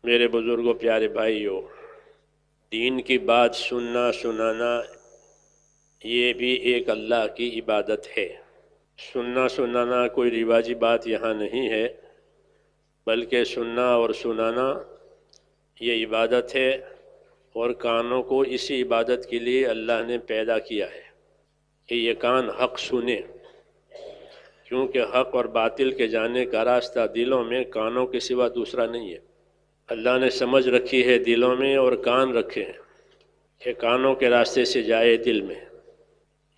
میرے بزرگوں، پیارے بھائیوں، دین کی بات سننا سنانا یہ بھی ایک اللہ کی عبادت ہے۔ سننا سنانا کوئی رواجی بات یہاں نہیں ہے، بلکہ سننا اور سنانا یہ عبادت ہے، اور کانوں کو اسی عبادت کے لیے اللہ نے پیدا کیا ہے کہ یہ کان حق سنیں، کیونکہ حق اور باطل کے جانے کا راستہ دلوں میں کانوں کے سوا دوسرا نہیں ہے۔ اللہ نے سمجھ رکھی ہے دلوں میں، اور کان رکھے ہیں کہ کانوں کے راستے سے جائے دل میں۔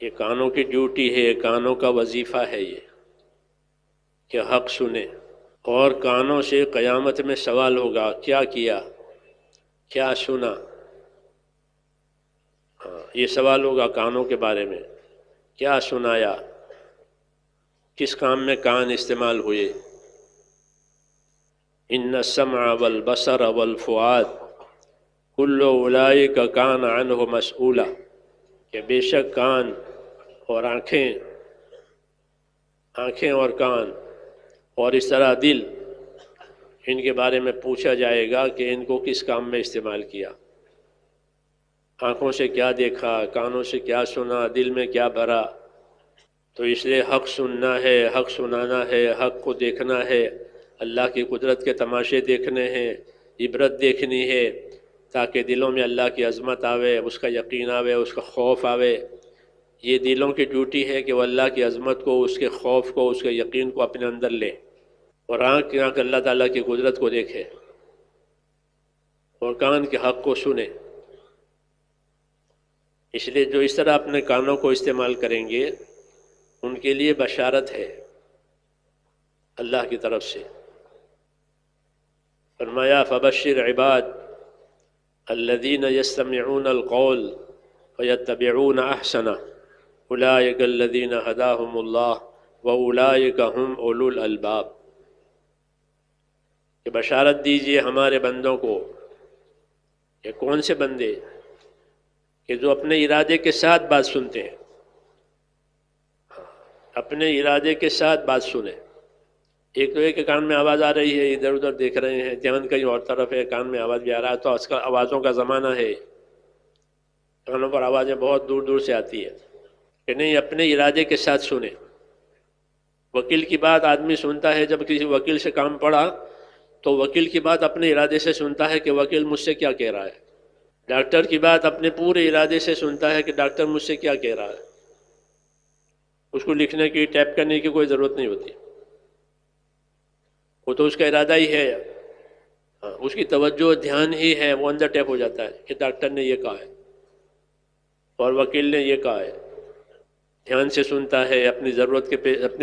یہ کانوں کی ڈیوٹی ہے، کانوں کا وظیفہ ہے یہ کہ حق سنیں۔ اور کانوں سے قیامت میں سوال ہوگا، کیا کیا، کیا سنا۔ یہ سوال ہوگا کانوں کے بارے میں، کیا سنایا، کس کام میں کان استعمال ہوئے۔ ان السمع والبصر والفؤاد کل اولئک کان عنہ مسئولا، کہ بے شک کان اور آنکھیں اور کان اور اس طرح دل، ان کے بارے میں پوچھا جائے گا کہ ان کو کس کام میں استعمال کیا۔ آنکھوں سے کیا دیکھا، کانوں سے کیا سنا، دل میں کیا بھرا۔ تو اس لیے حق سننا ہے، حق سنانا ہے، حق کو دیکھنا ہے، اللہ کی قدرت کے تماشے دیکھنے ہیں، عبرت دیکھنی ہے، تاکہ دلوں میں اللہ کی عظمت آوے، اس کا یقین آوے، اس کا خوف آوے۔ یہ دلوں کی ڈیوٹی ہے کہ وہ اللہ کی عظمت کو، اس کے خوف کو، اس کے یقین کو اپنے اندر لے، اور آنکھ اللہ تعالیٰ کی قدرت کو دیکھے، اور کان کے حق کو سنے۔ اس لیے جو اس طرح اپنے کانوں کو استعمال کریں گے ان کے لیے بشارت ہے اللہ کی طرف سے۔ فرمایا فبشر عباد الذین یستمعون القول فیتبعون احسنہ اولئک الذین ہداہم اللہ واولئک ہم اولو الالباب، کہ بشارت دیجئے ہمارے بندوں کو۔ کہ کون سے بندے؟ کہ جو اپنے ارادے کے ساتھ بات سنتے ہیں، اپنے ارادے کے ساتھ بات سنیں۔ ایک تو ایک کان میں آواز آ رہی ہے، ادھر ادھر دیکھ رہے ہیں، دھیان کہیں اور طرف ہے، کان میں آواز بھی آ رہا ہے، تو آج کل آوازوں کا زمانہ ہے، کانوں پر آوازیں بہت دور دور سے آتی ہے۔ کہ نہیں، اپنے ارادے کے ساتھ سنیں۔ وکیل کی بات آدمی سنتا ہے، جب کسی وکیل سے کام پڑا تو وکیل کی بات اپنے ارادے سے سنتا ہے کہ وکیل مجھ سے کیا کہہ رہا ہے۔ ڈاکٹر کی بات اپنے پورے ارادے سے سنتا ہے کہ ڈاکٹر مجھ سے کیا کہہ رہا ہے۔ اس کو لکھنے کی، ٹائپ کرنے کی کوئی ضرورت نہیں ہوتی، وہ تو اس کا ارادہ ہی ہے، اس کی توجہ دھیان ہی ہے، وہ اندر ٹیپ ہو جاتا ہے کہ ڈاکٹر نے یہ کہا ہے اور وکیل نے یہ کہا ہے۔ دھیان سے سنتا ہے، اپنی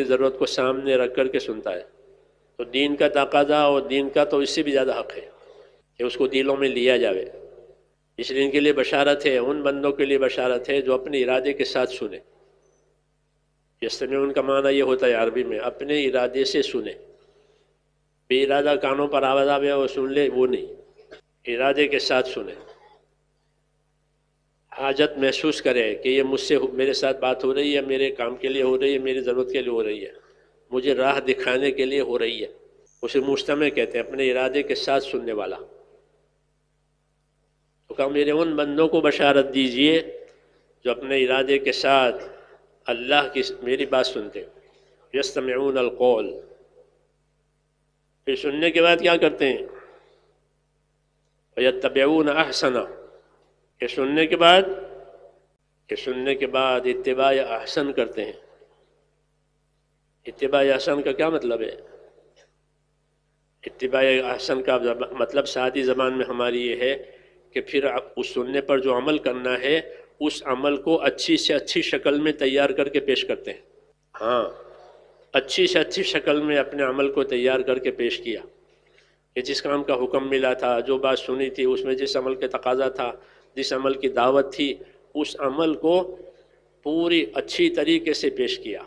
ضرورت کو سامنے رکھ کر کے سنتا ہے۔ تو دین کا تقاضا، اور دین کا تو اس سے بھی زیادہ حق ہے کہ اس کو دلوں میں لیا جاوے۔ اس لیے ان کے لیے بشارت ہے، ان بندوں کے لیے بشارت ہے جو اپنے ارادے کے ساتھ سنیں۔ یستمعون کا معنی یہ ہوتا ہے عربی میں اپنے ارادے سے سنیں۔ بے ارادہ کانوں پر آواز آوے اور سن لے، وہ نہیں، ارادے کے ساتھ سنیں۔ حاجت محسوس کرے کہ یہ مجھ سے، میرے ساتھ بات ہو رہی ہے، میرے کام کے لیے ہو رہی ہے، میری ضرورت کے لیے ہو رہی ہے، مجھے راہ دکھانے کے لیے ہو رہی ہے۔ اسے مستمع کہتے ہیں، اپنے ارادے کے ساتھ سننے والا۔ تو کہا میرے ان بندوں کو بشارت دیجئے جو اپنے ارادے کے ساتھ اللہ کی میری بات سنتے ہیں۔ یستمعون القول، پھر سننے کے بعد کیا کرتے ہیں؟ وَيَتَّبِعُونَ أَحْسَنَ، کہ سننے کے بعد اتباع احسن کرتے ہیں۔ اتباع احسن کا کیا مطلب ہے؟ اتباع احسن کا مطلب سادی زبان میں ہماری یہ ہے کہ پھر اس سننے پر جو عمل کرنا ہے اس عمل کو اچھی سے اچھی شکل میں تیار کر کے پیش کرتے ہیں۔ ہاں، اچھی سے اچھی شکل میں اپنے عمل کو تیار کر کے پیش کیا کہ جس کام کا حکم ملا تھا، جو بات سنی تھی، اس میں جس عمل کے تقاضا تھا، جس عمل کی دعوت تھی، اس عمل کو پوری اچھی طریقے سے پیش کیا۔